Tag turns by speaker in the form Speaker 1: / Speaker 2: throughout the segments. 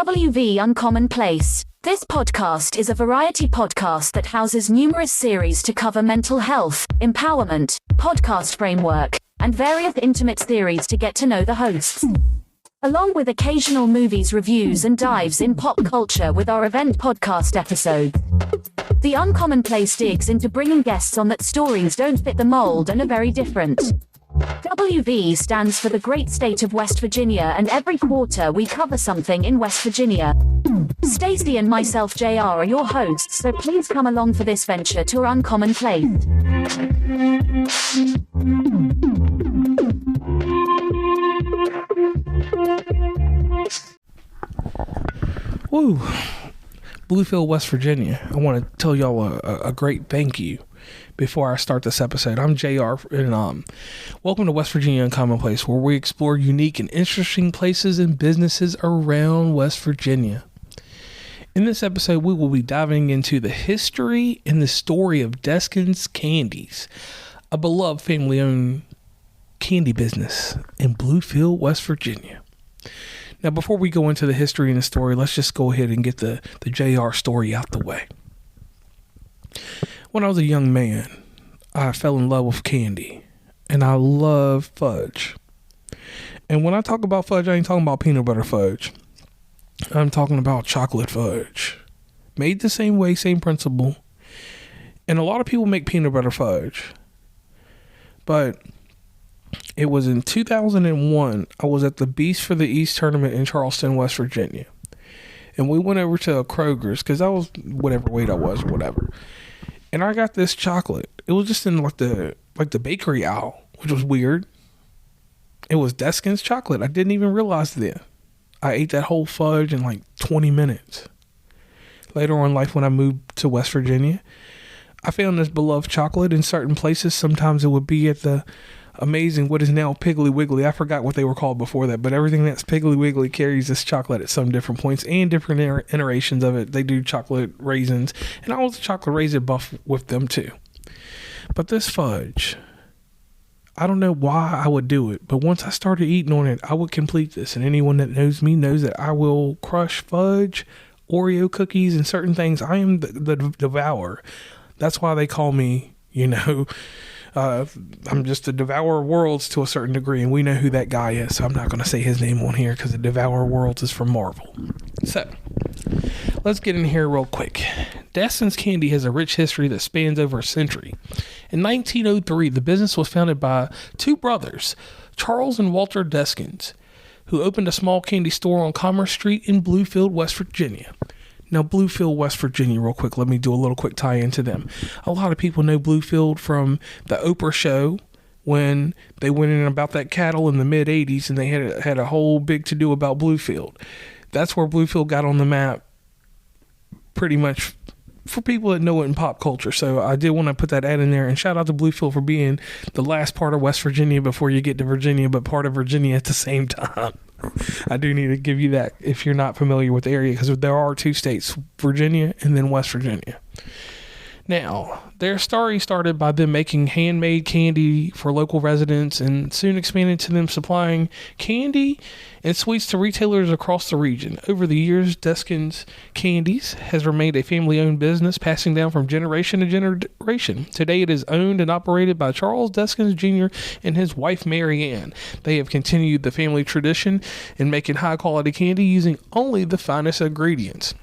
Speaker 1: WV Uncommon Place. This podcast is a variety podcast that houses numerous series to cover mental health, empowerment, podcast framework, and various intimate theories to get to know the hosts. Along with occasional movies reviews and dives in pop culture with our event podcast episodes. The Uncommon Place digs into bringing guests on that stories don't fit the mold and are very different. WV stands for the great state of West Virginia, and every quarter we cover something in West Virginia. Stacey and myself, JR, are your hosts, so please come along for this venture to our Uncommon Place.
Speaker 2: Woo! Bluefield, West Virginia. I want to tell y'all a great thank you before I start this episode. I'm JR, and welcome to West Virginia Uncommon Place, where we explore unique and interesting places and businesses around West Virginia. In this episode, we will be diving into the history and the story of Deskins Candies, a beloved family-owned candy business in Bluefield, West Virginia. Now, before we go into the history and the story, let's just go ahead and get the JR story out the way. When I was a young man, I fell in love with candy, and I love fudge. And when I talk about fudge, I ain't talking about peanut butter fudge. I'm talking about chocolate fudge. Made the same way, same principle. And a lot of people make peanut butter fudge. But it was in 2001, I was at the Beast for the East tournament in Charleston, West Virginia. And we went over to a Kroger's, because I was whatever weight I was or whatever. And I got this chocolate. It was just in like the bakery aisle, which was weird. It was Deskins chocolate. I didn't even realize that. I ate that whole fudge in like 20 minutes. Later on in life, when I moved to West Virginia, I found this beloved chocolate in certain places. Sometimes it would be at the amazing, what is now Piggly Wiggly. I forgot what they were called before that, but everything that's Piggly Wiggly carries this chocolate at some different points and different iterations of it. They do chocolate raisins, and I was a chocolate raisin buff with them too. But this fudge, I don't know why I would do it, but once I started eating on it, I would complete this. And anyone that knows me knows that I will crush fudge, Oreo cookies, and certain things. I am the devourer. That's why they call me, I'm just a devourer of worlds to a certain degree, and we know who that guy is, so I'm not going to say his name on here because the devourer of worlds is from Marvel. So, let's get in here real quick. Deskins Candy has a rich history that spans over a century. In 1903, the business was founded by two brothers, Charles and Walter Deskins, who opened a small candy store on Commerce Street in Bluefield, West Virginia. Now, Bluefield, West Virginia, real quick, let me do a little quick tie into them. A lot of people know Bluefield from the Oprah show when they went in about that cattle in the mid-'80s, and they had a whole big to-do about Bluefield. That's where Bluefield got on the map pretty much for people that know it in pop culture. So I did want to put that ad in there, and shout out to Bluefield for being the last part of West Virginia before you get to Virginia, but part of Virginia at the same time. I do need to give you that if you're not familiar with the area, because there are two states, Virginia and then West Virginia. Now, their story started by them making handmade candy for local residents, and soon expanded to them supplying candy and sweets to retailers across the region. Over the years, Deskins Candies has remained a family-owned business, passing down from generation to generation. Today, it is owned and operated by Charles Deskins Jr. and his wife, Mary Ann. They have continued the family tradition in making high-quality candy using only the finest ingredients.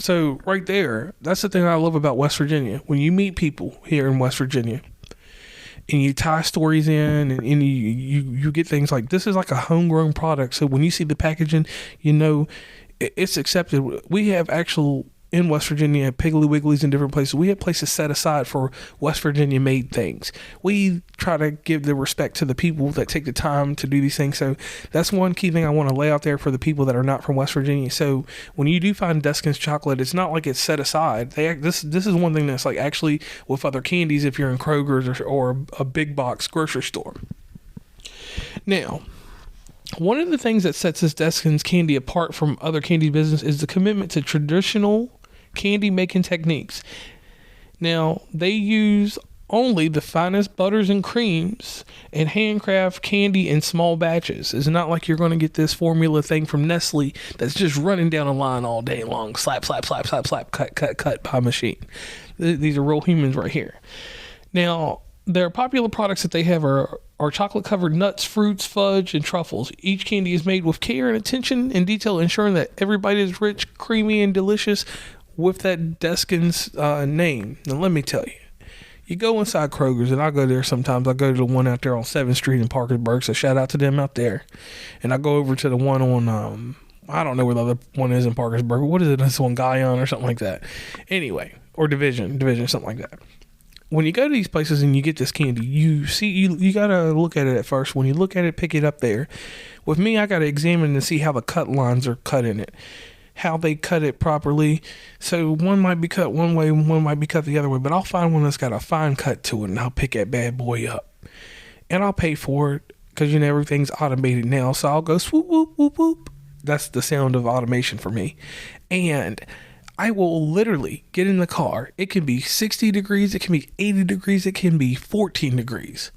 Speaker 2: So right there, that's the thing I love about West Virginia. When you meet people here in West Virginia and you tie stories in, and you get things like, this is like a homegrown product. So when you see the packaging, it's accepted. We have actual, in West Virginia, Piggly Wigglies in different places. We have places set aside for West Virginia made things. We try to give the respect to the people that take the time to do these things. So that's one key thing I want to lay out there for the people that are not from West Virginia. So when you do find Deskins chocolate, it's not like it's set aside. This is one thing that's like actually with other candies if you're in Kroger's or a big box grocery store. Now, one of the things that sets this Deskins candy apart from other candy business is the commitment to traditional candy making techniques. Now, they use only the finest butters and creams and handcraft candy in small batches. It's not like you're going to get this formula thing from Nestle that's just running down a line all day long. Slap, slap, slap, slap, slap, cut, cut, cut by machine. These are real humans right here. Now, their popular products that they have are chocolate-covered nuts, fruits, fudge, and truffles. Each candy is made with care and attention and detail, ensuring that every bite is rich, creamy, and delicious with that Deskins name. Now, let me tell you. You go inside Kroger's, and I go there sometimes. I go to the one out there on 7th Street in Parkersburg, so shout out to them out there. And I go over to the one on, I don't know where the other one is in Parkersburg. What is it? This one, Guyon or something like that. Anyway, or Division, something like that. When you go to these places and you get this candy, you got to look at it at first. When you look at it, pick it up there. With me, I got to examine and see how the cut lines are cut in it. How they cut it properly. So one might be cut one way, one might be cut the other way, but I'll find one that's got a fine cut to it, and I'll pick that bad boy up. And I'll pay for it, because everything's automated now, so I'll go swoop, whoop, whoop, whoop. That's the sound of automation for me. And I will literally get in the car. It can be 60 degrees, it can be 80 degrees, it can be 14 degrees.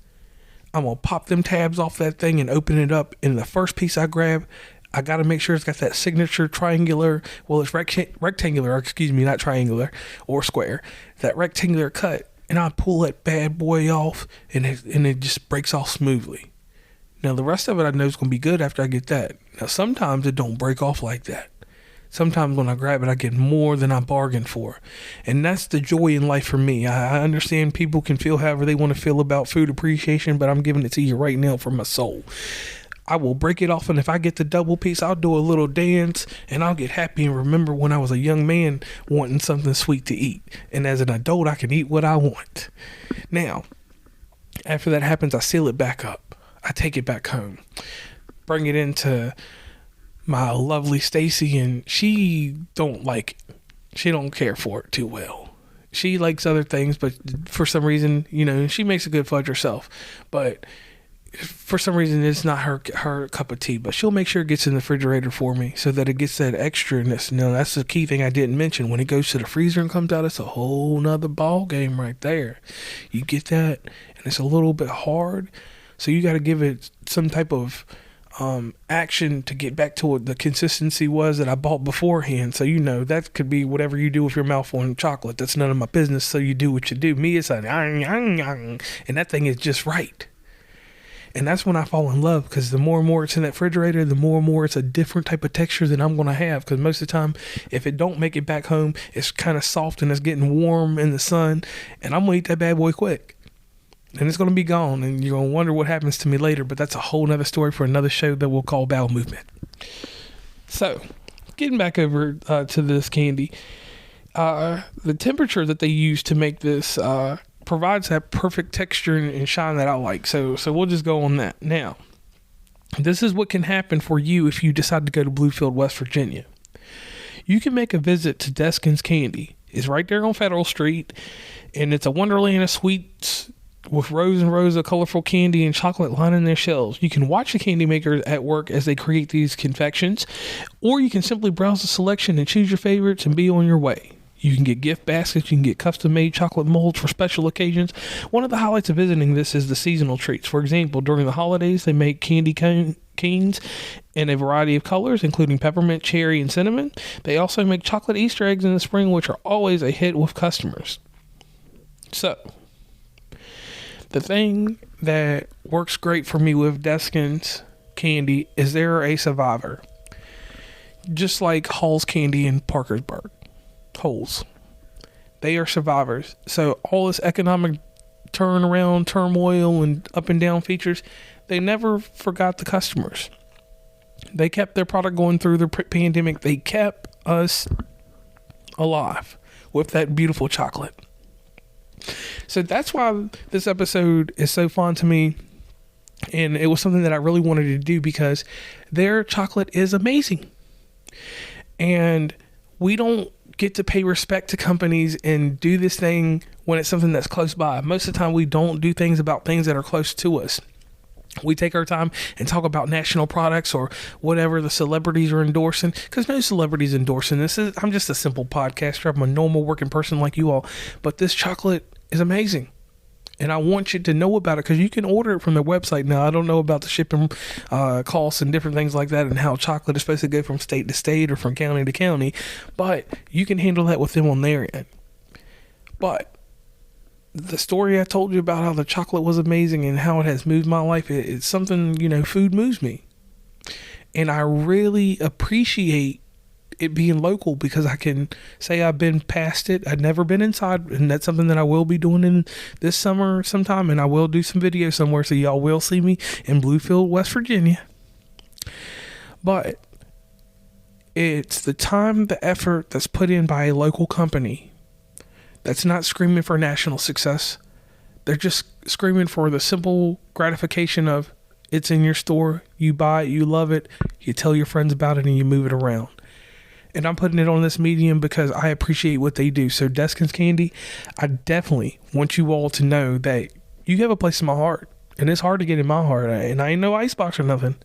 Speaker 2: I'm going to pop them tabs off that thing and open it up, and the first piece I grab, I got to make sure it's got that signature triangular, well, it's rectangular, excuse me, not triangular or square, that rectangular cut, and I pull that bad boy off, and it just breaks off smoothly. Now, the rest of it I know is going to be good after I get that. Now, sometimes it don't break off like that. Sometimes when I grab it, I get more than I bargained for. And that's the joy in life for me. I understand people can feel however they want to feel about food appreciation, but I'm giving it to you right now for my soul. I will break it off, and if I get the double piece, I'll do a little dance, and I'll get happy and remember when I was a young man wanting something sweet to eat. And as an adult, I can eat what I want. Now, after that happens, I seal it back up. I take it back home, bring it into my lovely Stacy, and she don't care for it too well. She likes other things, but for some reason, she makes a good fudge herself, but for some reason it's not her cup of tea. But she'll make sure it gets in the refrigerator for me so that it gets that extraness. Now, that's the key thing I didn't mention. When it goes to the freezer and comes out, it's a whole nother ball game right there. You get that, and it's a little bit hard, so you got to give it some type of action to get back to what the consistency was that I bought beforehand. So that could be whatever you do with your mouth on chocolate. That's none of my business, so you do what you do. Me, it's a and that thing is just right. And that's when I fall in love, because the more and more it's in that refrigerator, the more and more it's a different type of texture than I'm going to have. Because most of the time, if it don't make it back home, it's kind of soft and it's getting warm in the sun, and I'm going to eat that bad boy quick. And it's going to be gone, and you're going to wonder what happens to me later, but that's a whole nother story for another show that we'll call Bowel Movement. So, getting back over to this candy, the temperature that they use to make this provides that perfect texture and shine that I like. So we'll just go on that. Now, this is what can happen for you if you decide to go to Bluefield, West Virginia. You can make a visit to Deskins Candy. It's right there on Federal Street, and it's a wonderland of sweets with rows and rows of colorful candy and chocolate lining their shelves. You can watch the candy makers at work as they create these confections, or you can simply browse the selection and choose your favorites and be on your way. You can get gift baskets, you can get custom-made chocolate molds for special occasions. One of the highlights of visiting this is the seasonal treats. For example, during the holidays, they make candy canes in a variety of colors, including peppermint, cherry, and cinnamon. They also make chocolate Easter eggs in the spring, which are always a hit with customers. So, the thing that works great for me with Deskins Candy is they're a survivor. Just like Hall's Candy in Parkersburg. Holes. They are survivors. So all this economic turnaround, turmoil, and up and down features, they never forgot the customers. They kept their product going through the pandemic. They kept us alive with that beautiful chocolate. So that's why this episode is so fun to me, and it was something that I really wanted to do because their chocolate is amazing, and we don't get to pay respect to companies and do this thing when it's something that's close by. Most of the time we don't do things about things that are close to us. We take our time and talk about national products or whatever the celebrities are endorsing, because no celebrities endorsing this. I'm just a simple podcaster. I'm a normal working person like you all, but this chocolate is amazing. And I want you to know about it because you can order it from their website. Now, I don't know about the shipping costs and different things like that and how chocolate is supposed to go from state to state or from county to county, but you can handle that with them on their end. But the story I told you about how the chocolate was amazing and how it has moved my life, it's something, food moves me. And I really appreciate it being local because I can say I've been past it. I've never been inside, and that's something that I will be doing in this summer sometime, and I will do some videos somewhere, so y'all will see me in Bluefield, West Virginia. But it's the time, the effort that's put in by a local company that's not screaming for national success. They're just screaming for the simple gratification of it's in your store, you buy it, you love it, you tell your friends about it, and you move it around. And I'm putting it on this medium because I appreciate what they do. So Deskins Candy, I definitely want you all to know that you have a place in my heart. And it's hard to get in my heart. And I ain't no icebox or nothing.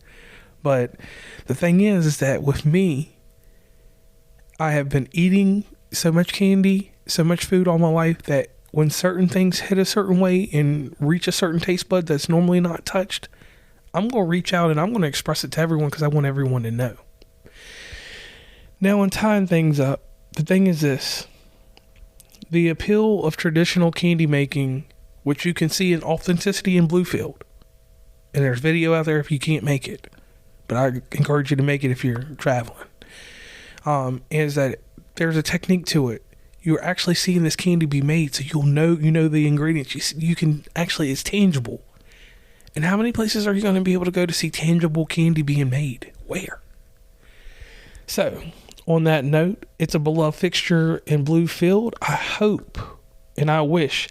Speaker 2: But the thing is that with me, I have been eating so much candy, so much food all my life that when certain things hit a certain way and reach a certain taste bud that's normally not touched, I'm going to reach out and I'm going to express it to everyone because I want everyone to know. Now, in tying things up, the thing is this. The appeal of traditional candy making, which you can see in authenticity in Bluefield, and there's video out there if you can't make it, but I encourage you to make it if you're traveling, is that there's a technique to it. You're actually seeing this candy be made, so you know the ingredients. You can actually, it's tangible. And how many places are you going to be able to go to see tangible candy being made? Where? So, on that note, it's a beloved fixture in Bluefield. I hope and I wish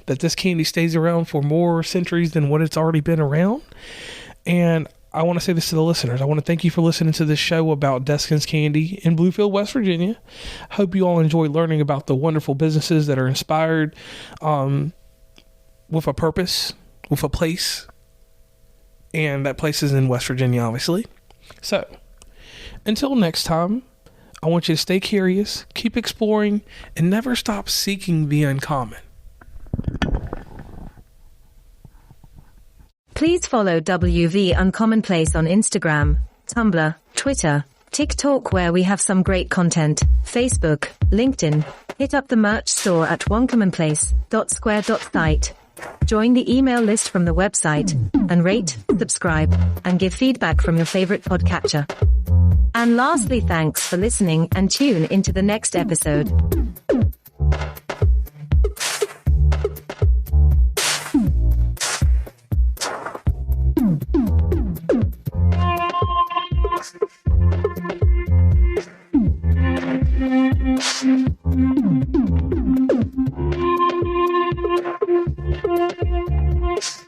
Speaker 2: that this candy stays around for more centuries than what it's already been around. And I want to say this to the listeners. I want to thank you for listening to this show about Deskins Candy in Bluefield, West Virginia. Hope you all enjoy learning about the wonderful businesses that are inspired with a purpose, with a place. And that place is in West Virginia, obviously. So, until next time, I want you to stay curious, keep exploring, and never stop seeking the uncommon.
Speaker 3: Please follow WV Uncommonplace on Instagram, Tumblr, Twitter, TikTok, where we have some great content, Facebook, LinkedIn. Hit up the merch store at oncommonplace.square.site. Join the email list from the website, and rate, subscribe, and give feedback from your favorite podcatcher. And lastly, thanks for listening and tune into the next episode.